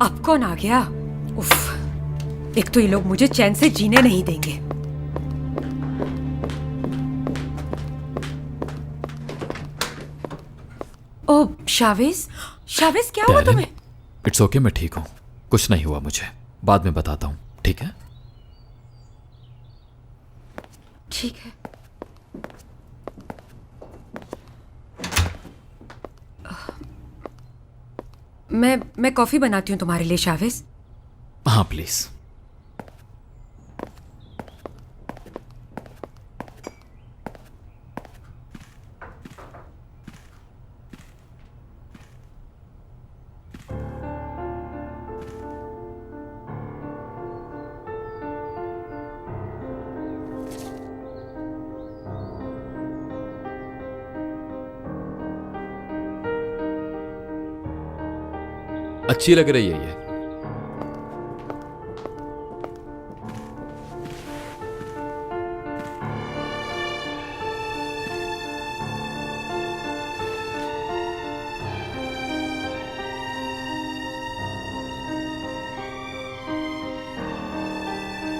अब कौन आ गया? उफ, एक तो ये लोग मुझे चैन से जीने नहीं देंगे। ओ शावेज, शावेज क्या हुआ तुम्हें? इट्स ओके, मैं ठीक हूँ, कुछ नहीं हुआ मुझे, बाद में बताता हूँ, ठीक है? ठीक है। मैं कॉफी बनाती हूँ तुम्हारे लिए शावेज। हाँ प्लीज। अच्छी लग रही है ये।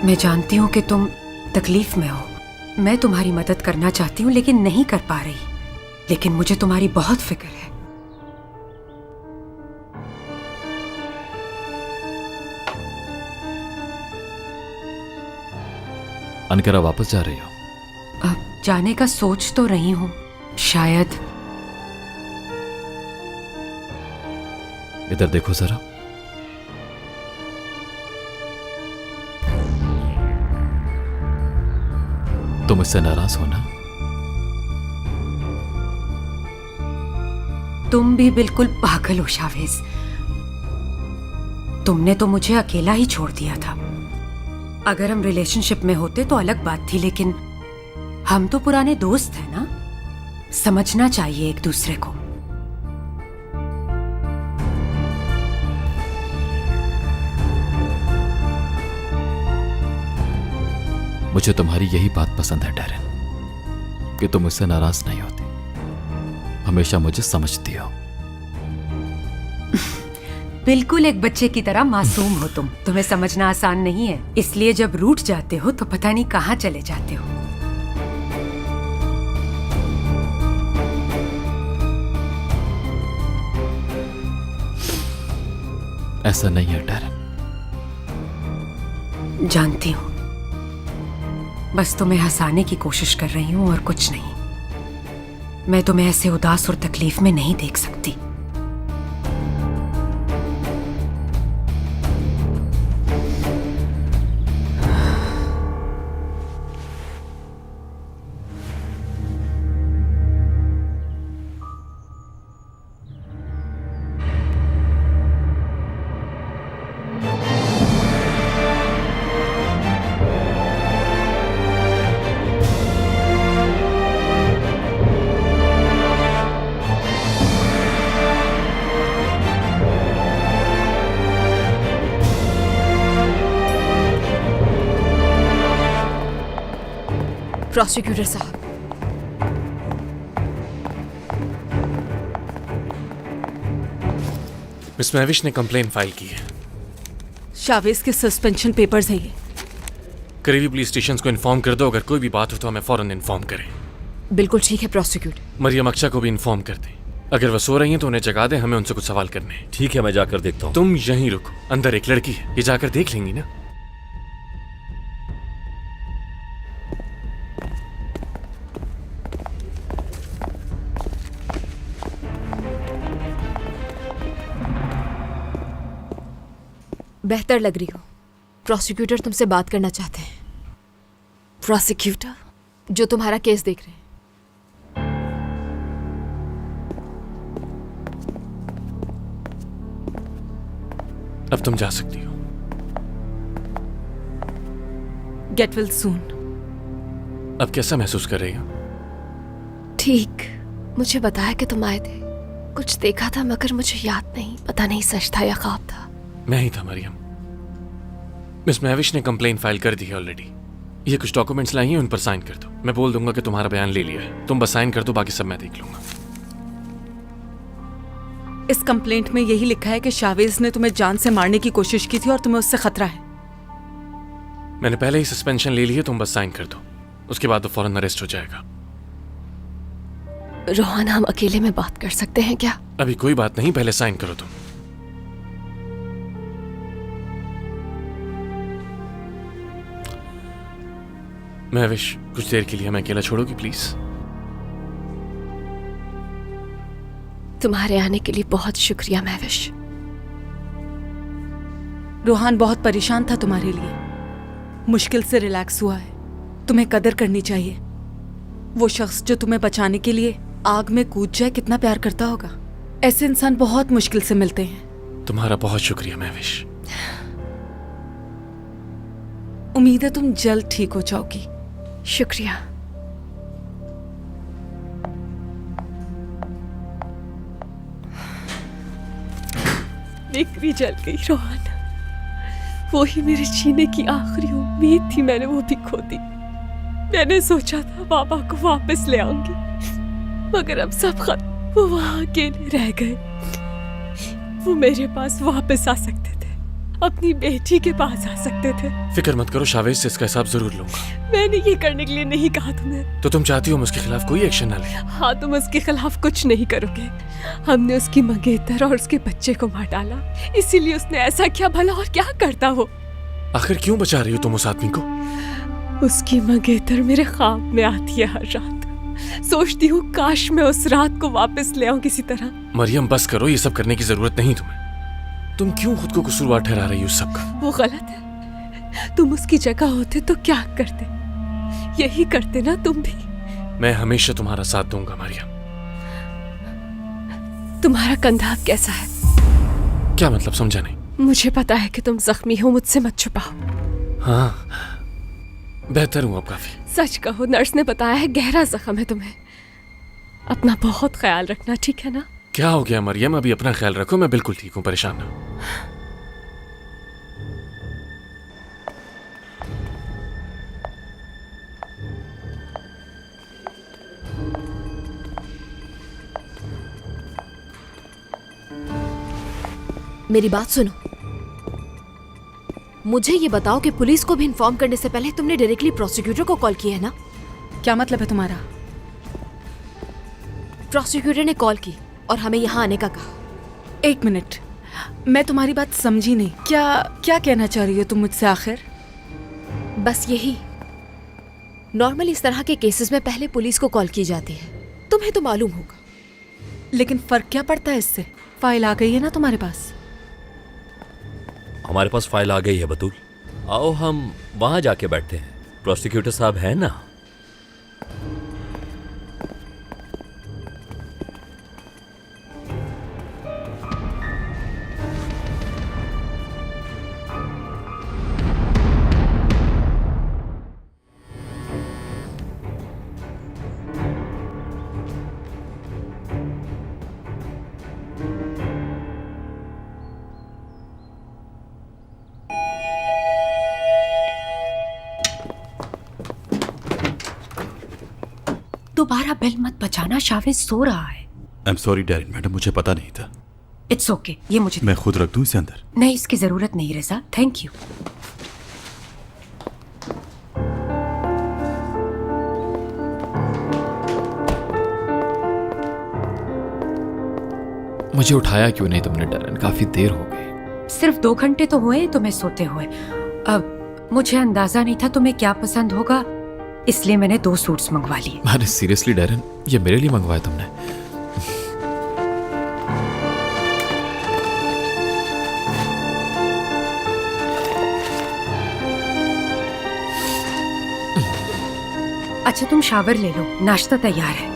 मैं जानती हूँ कि तुम तकलीफ में हो। मैं तुम्हारी मदद करना चाहती हूँ लेकिन नहीं कर पा रही। लेकिन मुझे तुम्हारी बहुत फिक्र है। अनकरा वापस जा रही हो? अब जाने का सोच तो रही हूँ, शायद। इधर देखो जरा। तुम इससे नाराज हो ना? तुम भी बिल्कुल पागल हो शावेज। तुमने तो मुझे अकेला ही छोड़ दिया था। अगर हम रिलेशनशिप में होते तो अलग बात थी, लेकिन हम तो पुराने दोस्त हैं ना। समझना चाहिए एक दूसरे को। मुझे तुम्हारी यही बात पसंद है डैरेन, कि तुम मुझसे नाराज नहीं होती, हमेशा मुझे समझती हो। बिल्कुल एक बच्चे की तरह मासूम हो तुम। तुम्हें समझना आसान नहीं है, इसलिए जब रूठ जाते हो तो पता नहीं कहां चले जाते हो। ऐसा नहीं है डैरेन। जानती हूं, बस तुम्हें हंसाने की कोशिश कर रही हूं और कुछ नहीं। मैं तुम्हें ऐसे उदास और तकलीफ में नहीं देख सकती। प्रोसिक्यूटर साहब, मिस महविश ने कंप्लेन फाइल की है। शावेज के सस्पेंशन पेपर्स हैं ये। करीबी पुलिस स्टेशन को इन्फॉर्म कर दो, अगर कोई भी बात हो तो हमें फौरन इन्फॉर्म करें। बिल्कुल ठीक है प्रोसिक्यूटर। मरियम अक्षा को भी इन्फॉर्म कर दें। अगर वह सो रही हैं तो उन्हें जगा दें, हमें उनसे कुछ सवाल करने हैं। ठीक है, मैं जाकर देखता हूँ। तुम यहीं रुको, अंदर एक लड़की है, ये जाकर देख लेंगी ना। बेहतर लग रही हो। प्रोसिक्यूटर तुमसे बात करना चाहते हैं। प्रोसिक्यूटर? जो तुम्हारा केस देख रहे हैं। अब तुम जा सकती हो। Get well soon. अब कैसा महसूस कर रही हो? ठीक, मुझे बताया कि तुम आए थे। कुछ देखा था मगर मुझे याद नहीं, पता नहीं सच था या ख्वाब था। मैं ही था मरियम। मिस महविश ने कंप्लेन फाइल कर दी है ऑलरेडी। ये कुछ डॉक्यूमेंट्स लाई हैं, उन पर साइन कर दो। मैं बोल दूंगा कि तुम्हारा बयान ले लिया है। तुम बस साइन कर दो, बाकी सब मैं देख लूंगा। इस कंप्लेंट में यही लिखा है कि शावेज ने तुम्हें जान से मारने की कोशिश की थी और तुम्हें उससे खतरा है। मैंने पहले ही सस्पेंशन ले ली है, तुम बस साइन कर दो, उसके बाद तो फौरन अरेस्ट हो जाएगा। रोहन, हम अकेले में बात कर सकते हैं क्या? अभी कोई बात नहीं, पहले साइन करो तुम। महविश, कुछ देर के लिए हमें अकेला छोड़ोगी प्लीज? तुम्हारे आने के लिए बहुत शुक्रिया महविश। रोहान बहुत परेशान था तुम्हारे लिए, मुश्किल से रिलैक्स हुआ है। तुम्हें कदर करनी चाहिए। वो शख्स जो तुम्हें बचाने के लिए आग में कूद जाए कितना प्यार करता होगा। ऐसे इंसान बहुत मुश्किल से मिलते हैं। तुम्हारा बहुत शुक्रिया महविश। उम्मीद है तुम जल्द ठीक हो जाओगी। शुक्रिया। बिक्री जल गई रोहन। वो ही मेरे जीने की आखिरी उम्मीद थी, मैंने वो भी खो दी। मैंने सोचा था बाबा को वापस ले आऊंगी, मगर अब सब खत्म। वो वहां अकेले रह गए। वो मेरे पास वापस आ सकते थे, अपनी बेटी के पास आ सकते थे। फिक्र मत करो, शावेज से इसका हिसाब जरूर लूंगा। मैंने ये करने के लिए नहीं कहा तुम्हें। तो तुम चाहती हो हम उसके खिलाफ कोई एक्शन ना ले? हाँ, तुम उसके खिलाफ कुछ नहीं करोगे। हमने उसकी मंगेतर और उसके बच्चे को मार डाला, इसीलिए उसने ऐसा किया। भला और क्या करता वो? आखिर क्यों बचा रही हो तुम उस आदमी को? उसकी मंगेतर मेरे ख्वाब में आती है हर रात। सोचती हूँ काश मैं उस रात को वापस ले आऊं किसी तरह। मरियम बस करो, ये सब करने की जरूरत नहीं तुम्हें। तुम क्यों खुद को कसूरवार ठहरा रही हो उस सब का? वो गलत है। तुम उसकी जगह होते तो क्या करते? यही करते ना तुम भी। मैं हमेशा तुम्हारा साथ दूंगा मरियम। तुम्हारा कंधा अब कैसा है? क्या मतलब, समझा नहीं। मुझे पता है कि तुम जख्मी हो, मुझसे मत छुपाओ। हाँ, बेहतर हूँ अब काफी। सच कहो, नर्स ने बताया है गहरा जख्म है तुम्हें। अपना बहुत ख्याल रखना, ठीक है ना? क्या हो गया मरियम? अभी अपना ख्याल रखो, मैं बिल्कुल ठीक हूँ, परेशान ना हो। मेरी बात सुनो। मुझे ये बताओ कि पुलिस को भी इन्फॉर्म करने से पहले तुमने डायरेक्टली प्रोसिक्यूटर को कॉल किया है ना? क्या मतलब है तुम्हारा? प्रोसिक्यूटर ने कॉल की और हमें यहाँ आने का कहा। एक मिनट, मैं तुम्हारी बात समझी नहीं। क्या कहना चाह रही हो तुम मुझसे आखिर? बस यही, नॉर्मल इस तरह के केसेस में पहले पुलिस को कॉल की जाती है, तुम्हें तो मालूम होगा। लेकिन फर्क क्या पड़ता है इससे? फाइल आ गई है ना तुम्हारे पास। हमारे पास फाइल आ गई है बतूल। आओ हम वहां जाके बैठते हैं। प्रोसिक्यूटर साहब है ना? दोबारा बेल मत बजाना, शावेज सो रहा है। I am sorry Darren madam, मुझे पता नहीं था। इट्स ओके, ये मुझे मैं खुद रख दूं इसे अंदर? नहीं, इसकी जरूरत नहीं रिजा, थैंक यू। मुझे उठाया क्यों नहीं तुमने डरन? काफी देर हो गई। सिर्फ 2 घंटे तो हुए तुम्हें सोते हुए। अब मुझे अंदाजा नहीं था तुम्हें क्या पसंद होगा, इसलिए मैंने 2 सूट्स मंगवा लिए। अरे सीरियसली डैरन, ये मेरे लिए मंगवाया तुमने? अच्छा तुम शावर ले लो, नाश्ता तैयार है।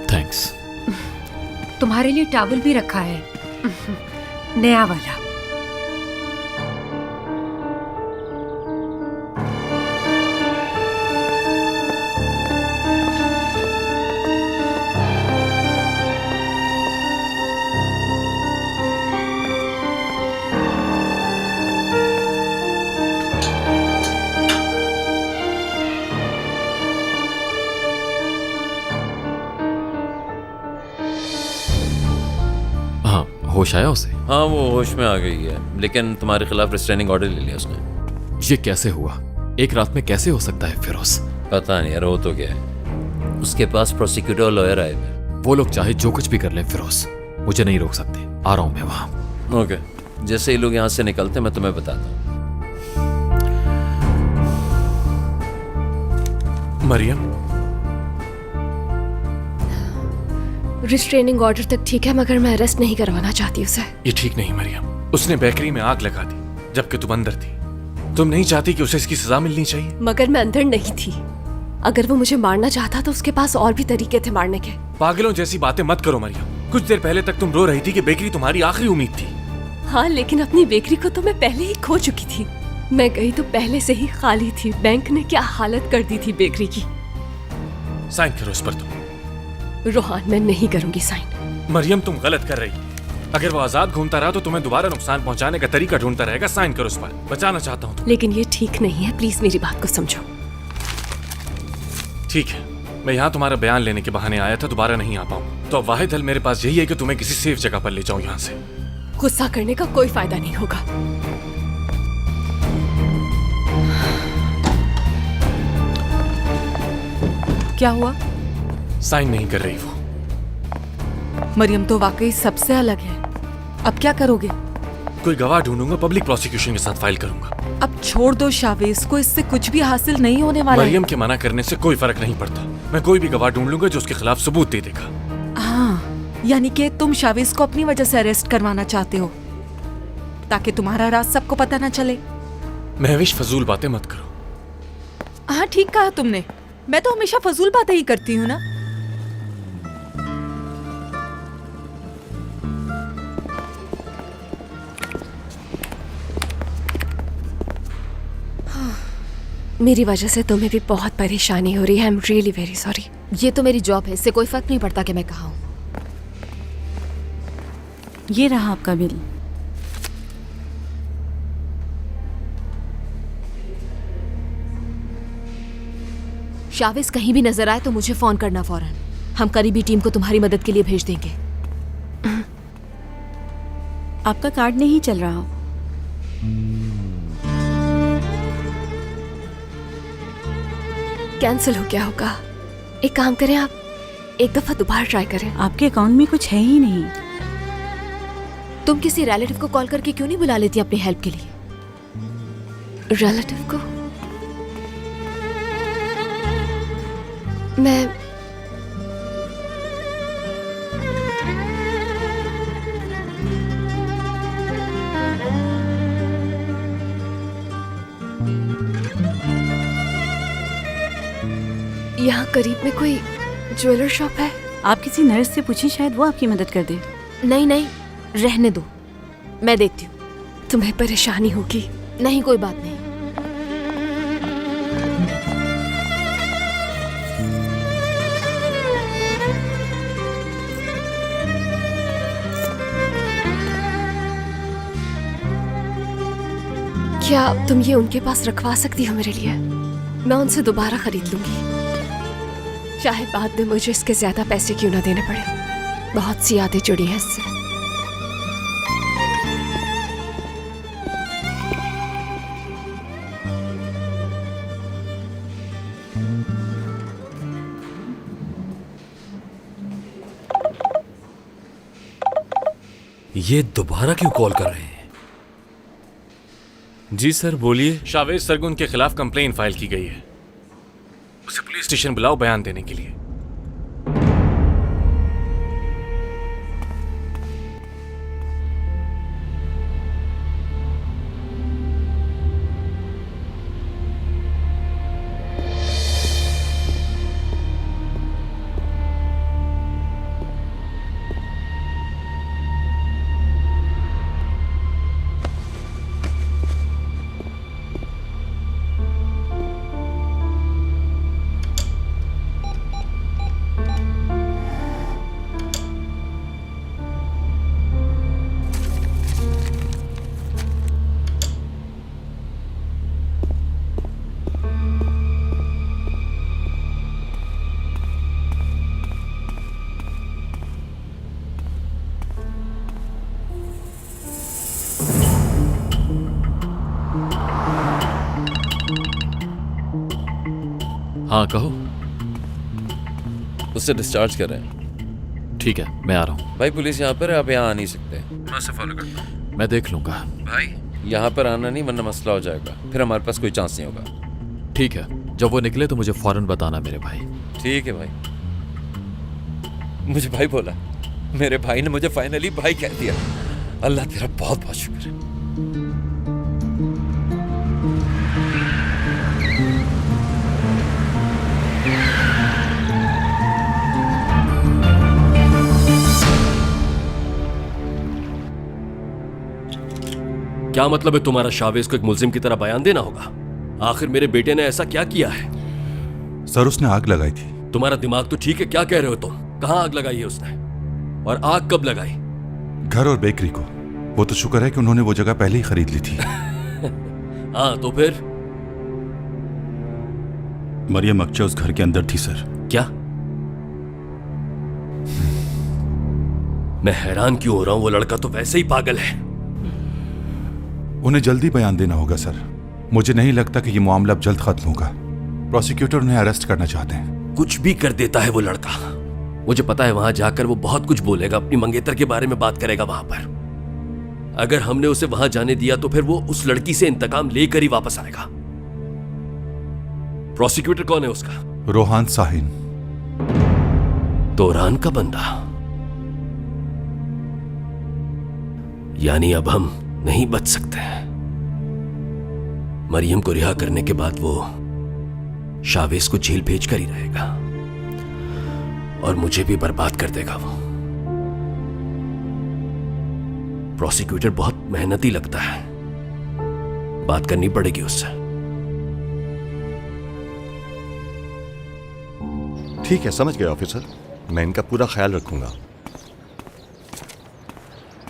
थैंक्स। तुम्हारे लिए टॉवल भी रखा है, नया वाला। होश आया उसे? हाँ, वो होश में आ गई है, लेकिन तुम्हारे खिलाफ रिस्ट्रेनिंग ऑर्डर ले लिया उसने। ये कैसे हुआ? एक रात में कैसे हो सकता है फिरोज? पता नहीं यार, वो तो क्या है, उसके पास प्रोसिक्यूटर और लॉयर आए हुए। वो लोग चाहे जो कुछ भी कर लें फिरोज, मुझे नहीं रोक सकते। आ रहा हूं मैं वहां। ओके, जैसे ही लोग यहाँ से निकलते मैं तुम्हें बताता हूँ। मरियम, रिस्ट्रेनिंग ऑर्डर तक ठीक है, मगर मैं अरेस्ट नहीं करवाना चाहती उसे। ये ठीक नहीं मरियम। उसने बेकरी में आग लगा दी जबकि तुम अंदर थी। तुम नहीं चाहती कि उसे इसकी सजा मिलनी चाहिए? मगर मैं अंदर नहीं थी। अगर वो मुझे मारना चाहता तो उसके पास और भी तरीके थे मारने के। पागलों जैसी बातें मत करो मरियम। कुछ देर पहले तक तुम रो रही थी कि बेकरी तुम्हारी आखिरी उम्मीद थी। हाँ, लेकिन अपनी बेकरी को तो मैं पहले ही खो चुकी थी। मैं गई तो पहले से ही खाली थी। बैंक ने क्या हालत कर दी थी बेकरी की। साइन करो इस पर तुम। रोहान, मैं नहीं करूंगी साइन। मरियम, तुम गलत कर रही हो। अगर वो आजाद घूमता रहा तो तुम्हें दोबारा नुकसान पहुंचाने का तरीका ढूंढता रहेगा। साइन करो इस पर। बचाना चाहता हूँ। लेकिन ये ठीक नहीं है, प्लीज मेरी बात को समझो। ठीक है, मैं यहाँ तुम्हारा बयान लेने के बहाने आया था, दोबारा नहीं आ पाऊँ तो अब वाहिद हल मेरे पास यही है कि तुम्हें किसी सेफ जगह पर ले जाऊँ यहाँ से। गुस्सा करने का कोई फायदा नहीं होगा। क्या हुआ? साइन नहीं कर रही वो। मरियम तो वाकई सबसे अलग है। अब क्या करोगे? कोई गवाह ढूंढूंगा, पब्लिक प्रोसिक्यूशन के साथ फाइल करूंगा। अब छोड़ दो शावेज को, इससे कुछ भी हासिल नहीं होने वाला है। मरियम के मना करने से कोई फर्क नहीं पड़ता। मैं कोई भी गवाह ढूंढ लूंगा जो उसके खिलाफ सबूत दे देगा। हाँ, यानी कि तुम शावेज को अपनी वजह से अरेस्ट करवाना चाहते हो ताकि तुम्हारा राज सबको पता ना चले। महविश, फजूल बातें मत करो। हाँ, ठीक कहा तुमने। मैं तो हमेशा फजूल बातें ही करती हूँ ना। मेरी वजह से तुम्हें भी बहुत परेशानी हो रही है। I am really very sorry. ये तो मेरी जॉब है, इससे कोई फर्क नहीं पड़ता कि मैं कहाँ हूँ। ये रहा आपका बिल। शाविस कहीं भी नजर आए तो मुझे फोन करना फौरन। हम करीबी टीम को तुम्हारी मदद के लिए भेज देंगे। आपका कार्ड नहीं चल रहा। कैंसिल हो गया होगा। एक काम करें, आप एक दफा दोबारा ट्राई करें। आपके अकाउंट में कुछ है ही नहीं। तुम किसी रिलेटिव को कॉल करके क्यों नहीं बुला लेती अपनी हेल्प के लिए? रिलेटिव को? मैं यहाँ करीब में कोई ज्वेलर शॉप है? आप किसी नर्स से पूछिए, शायद वो आपकी मदद कर दे। नहीं नहीं, रहने दो, मैं देखती हूँ। तुम्हें परेशानी होगी। नहीं, कोई बात नहीं। क्या तुम ये उनके पास रखवा सकती हो मेरे लिए? मैं उनसे दोबारा खरीद लूंगी, चाहे बाद में मुझे इसके ज्यादा पैसे क्यों ना देने पड़े। बहुत सी यादें जुड़ी हैं इससे। ये दोबारा क्यों कॉल कर रहे हैं? जी सर, बोलिए। शावेज सरगुन के खिलाफ कंप्लेन फाइल की गई है। उसे पुलिस स्टेशन बुलाओ बयान देने के लिए। हाँ कहो। उससे डिस्चार्ज कर रहे हैं। ठीक है, मैं आ रहा हूँ। भाई पुलिस यहाँ पर है, आप यहाँ आ नहीं सकते। मैं उसे फॉलो करता हूँ। मैं देख लूंगा। भाई यहाँ पर आना नहीं, वरना मसला हो जाएगा, फिर हमारे पास कोई चांस नहीं होगा। ठीक है, जब वो निकले तो मुझे फौरन बताना मेरे भाई। ठीक है भाई। मुझे भाई बोला, मेरे भाई ने मुझे फाइनली भाई कह दिया। अल्लाह तेरा बहुत बहुत शुक्र है। क्या मतलब है तुम्हारा? शावेज को एक मुल्जिम की तरह बयान देना होगा? आखिर मेरे बेटे ने ऐसा क्या किया है? सर उसने आग लगाई थी। तुम्हारा दिमाग तो ठीक है, क्या कह रहे हो तुम? कहां आग लगाई है उसने, और आग कब लगाई? घर और बेकरी को। वो तो शुक्र है कि उन्होंने वो जगह पहले ही खरीद ली थी। हाँ तो फिर? मरियम अक्चा उस घर के अंदर थी सर। क्या? मैं हैरान क्यों हो रहा हूं, वो लड़का तो वैसे ही पागल है। उन्हें जल्दी बयान देना होगा सर। मुझे नहीं लगता कि ये मामला अब जल्द खत्म होगा। प्रोसिक्यूटर उन्हें अरेस्ट करना चाहते हैं। कुछ भी कर देता है वो लड़का। मुझे पता है वहां जाकर वो बहुत कुछ बोलेगा, अपनी मंगेतर के बारे में बात करेगा वहां पर। अगर हमने उसे वहां जाने दिया तो फिर वो उस लड़की से इंतकाम लेकर ही वापस आएगा। प्रोसिक्यूटर कौन है उसका? रोहान साहिन। तोरान का बंदा। यानी अब हम नहीं बच सकते हैं। मरियम को रिहा करने के बाद वो शावेज को जेल भेज कर ही रहेगा, और मुझे भी बर्बाद कर देगा वो। प्रोसिक्यूटर बहुत मेहनती लगता है, बात करनी पड़ेगी उससे। ठीक है, समझ गए ऑफिसर, मैं इनका पूरा ख्याल रखूंगा।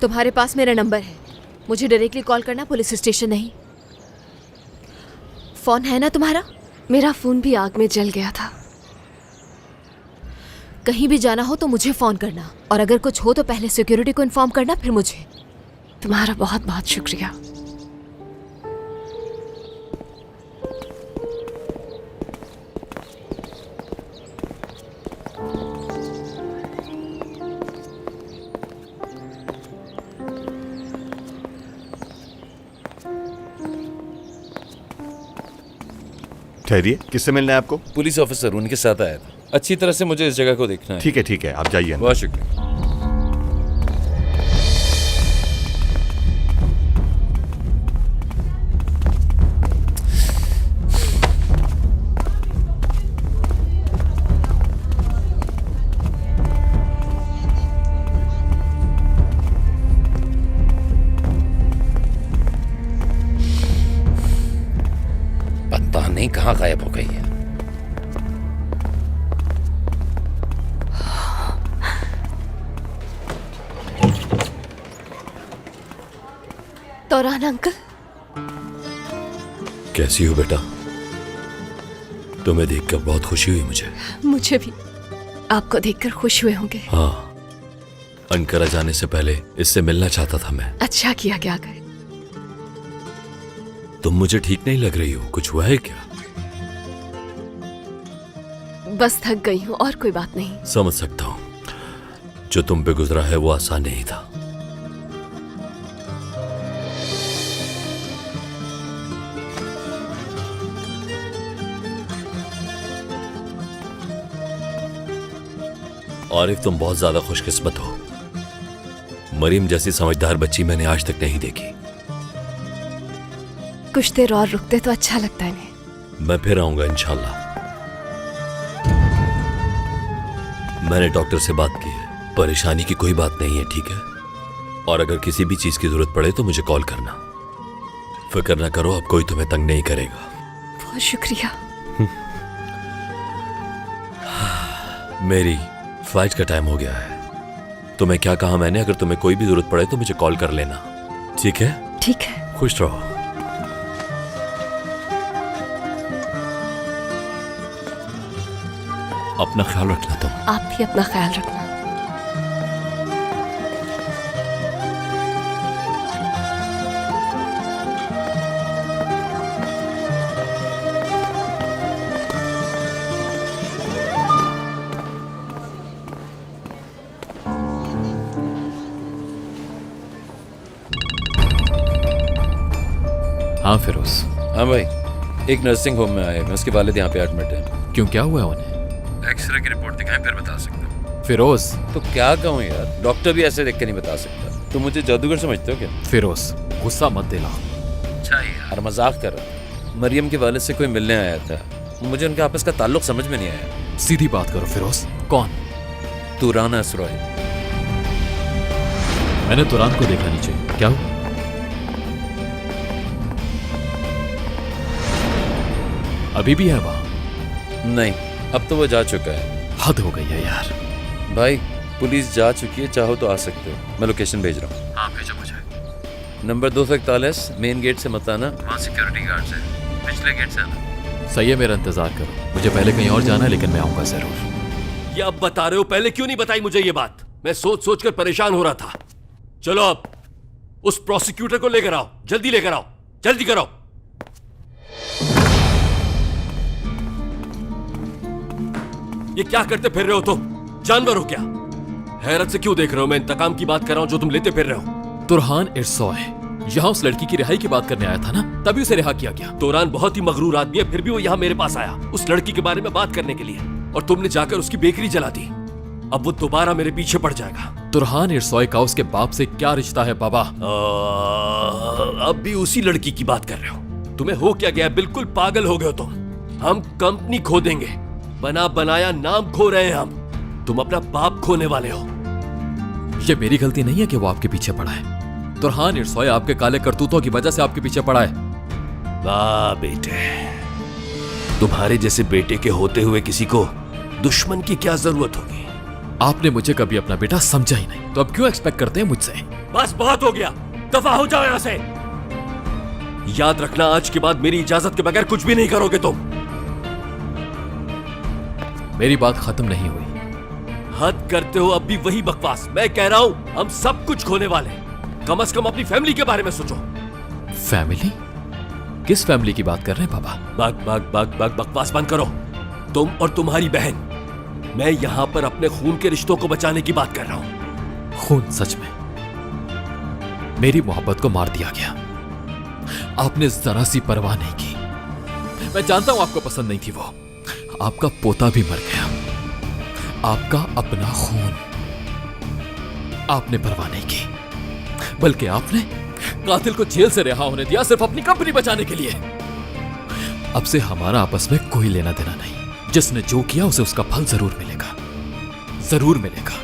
तुम्हारे पास मेरा नंबर है, मुझे डायरेक्टली कॉल करना, पुलिस स्टेशन नहीं। फोन है ना तुम्हारा? मेरा फोन भी आग में जल गया था। कहीं भी जाना हो तो मुझे फोन करना, और अगर कुछ हो तो पहले सिक्योरिटी को इन्फॉर्म करना, फिर मुझे। तुम्हारा बहुत बहुत शुक्रिया। ठहरिए, किससे मिलना है आपको? पुलिस ऑफिसर, उनके साथ आया था। अच्छी तरह से मुझे इस जगह को देखना है। ठीक है, आप जाइए। बहुत शुक्रिया। पता नहीं कहाँ गायब हो गई है। तोरान अंकल, कैसी हो बेटा? तुम्हें देखकर बहुत खुशी हुई मुझे। मुझे भी आपको देखकर खुश हुए होंगे। हाँ, अनकरा जाने से पहले इससे मिलना चाहता था मैं। अच्छा किया क्या गए। तुम मुझे ठीक नहीं लग रही हो, कुछ हुआ है क्या? बस थक गई हूँ, और कोई बात नहीं। समझ सकता हूँ, जो तुम पे गुजरा है वो आसान नहीं था। आरिफ, तुम बहुत ज्यादा खुशकिस्मत हो। मरीम जैसी समझदार बच्ची मैंने आज तक नहीं देखी। कुछ देर और रुकते तो अच्छा लगता है इन्हें। मैं फिर आऊंगा इंशाल्लाह। मैंने डॉक्टर से बात की है, परेशानी की कोई बात नहीं है, ठीक है? और अगर किसी भी चीज की जरूरत पड़े तो मुझे कॉल करना। फिक्र ना करो, अब कोई तुम्हें तंग नहीं करेगा। बहुत शुक्रिया। मेरी फ्लाइट का टाइम हो गया है। तुम्हें क्या कहा मैंने? अगर तुम्हें कोई भी जरूरत पड़े तो मुझे कॉल कर लेना, ठीक है? ठीक है। खुश रहो। अपना ख्याल रखना तुम। आप भी अपना ख्याल रखना। हाँ फिरोज। हाँ भाई, एक नर्सिंग होम में आए हैं, उसके वालिद यहाँ पे एडमिट है। क्यों, क्या हुआ है उन्हें? एक्सरे की रिपोर्ट दिखाएं फिर बता सकता हूँ। फिरोज। तो क्या कहूँ यार, डॉक्टर भी ऐसे देख के नहीं बता सकता। तुम मुझे जादूगर समझते हो क्या? फिरोज गुस्सा मत दिलाओ। अच्छा यार, मजाक कर रहा था। मरियम के वालिद से कोई मिलने आया था, मुझे उनके आपस का ताल्लुक समझ में नहीं आया। सीधी बात करो फिरोज, कौन? तुरान असरॉय। मैंने तुरान को देखा नीचे, क्या हुआ? अभी भी है वहां? नहीं, अब तो वो जा चुका है। हद हो गई है यार। भाई पुलिस जा चुकी है, चाहो तो आ सकते हो। मैं लोकेशन भेज रहा हूँ। हाँ भेजो मुझे। नंबर 241 मेन गेट से मत आना, वहाँ सिक्योरिटी गार्ड्स है। पिछले गेट से आना। सही है, मेरा इंतजार करो। मुझे पहले कहीं और जाना है, लेकिन मैं आऊंगा जरूर। ये अब बता रहे हो, पहले क्यों नहीं बताई मुझे ये बात? मैं सोच सोच कर परेशान हो रहा था। चलो अब उस प्रोसिक्यूटर को लेकर आओ, जल्दी लेकर आओ, जल्दी करो। ये क्या करते फिर रहे हो तुम? जानवर हो क्या? हैरत से क्यों देख रहे हो? मैं इंतकाम की बात कर रहा हूं जो तुम लेते फिर रहे हो। तुरहान इरसॉय यहाँ उस लड़की की रिहाई की बात करने आया था ना, तभी उसे रिहा किया गया। तुरान बहुत ही मगरूर आदमी है, फिर भी वो यहाँ मेरे पास आया उस लड़की के बारे में बात करने के लिए, और तुमने जाकर उसकी बेकरी जला दी। अब वो दोबारा मेरे पीछे पड़ जाएगा। तुरहान इरसॉय का उसके बाप से क्या रिश्ता है बाबा? अब भी उसी लड़की की बात कर रहे हो? तुम्हें हो क्या गया? बिल्कुल पागल हो गए हो तुम। हम कंपनी खो देंगे, बना बनाया नाम खो रहे हैं हम। तुम अपना बाप खोने वाले हो। ये मेरी गलती नहीं है कि वो आपके पीछे पड़ा है। तुरहान इरसॉय आपके काले करतूतों की वजह से आपके पीछे पड़ा है। वाह बेटे, तुम्हारे जैसे बेटे के होते हुए किसी को दुश्मन की क्या जरूरत होगी? आपने मुझे कभी अपना बेटा समझा ही नहीं, तो अब क्यों एक्सपेक्ट करते हैं मुझसे? बस बहुत हो गया, दफा हो जाओ यहां से। याद रखना, आज के बाद मेरी इजाजत के बगैर कुछ भी नहीं करोगे तुम। मेरी बात खत्म नहीं हुई। हद करते हो, अब भी वही बकवास। मैं कह रहा हूं हम सब कुछ खोने वाले हैं। कम से कम अपनी फैमिली के बारे में सोचो। फैमिली? किस फैमिली की बात कर रहे हैं बाबा? बकवास बंद करो। तुम और तुम्हारी बहन। मैं यहां पर अपने खून के रिश्तों को बचाने की बात कर रहा हूं। खून? सच में मेरी मोहब्बत को मार दिया गया। आपने जरा सी परवाह नहीं की। मैं जानता हूं आपको पसंद नहीं थी वो। आपका पोता भी मर गया, आपका अपना खून। आपने परवाह नहीं की, बल्कि आपने कातिल को जेल से रिहा होने दिया, सिर्फ अपनी कंपनी बचाने के लिए। अब से हमारा आपस में कोई लेना देना नहीं। जिसने जो किया उसे उसका फल जरूर मिलेगा, जरूर मिलेगा।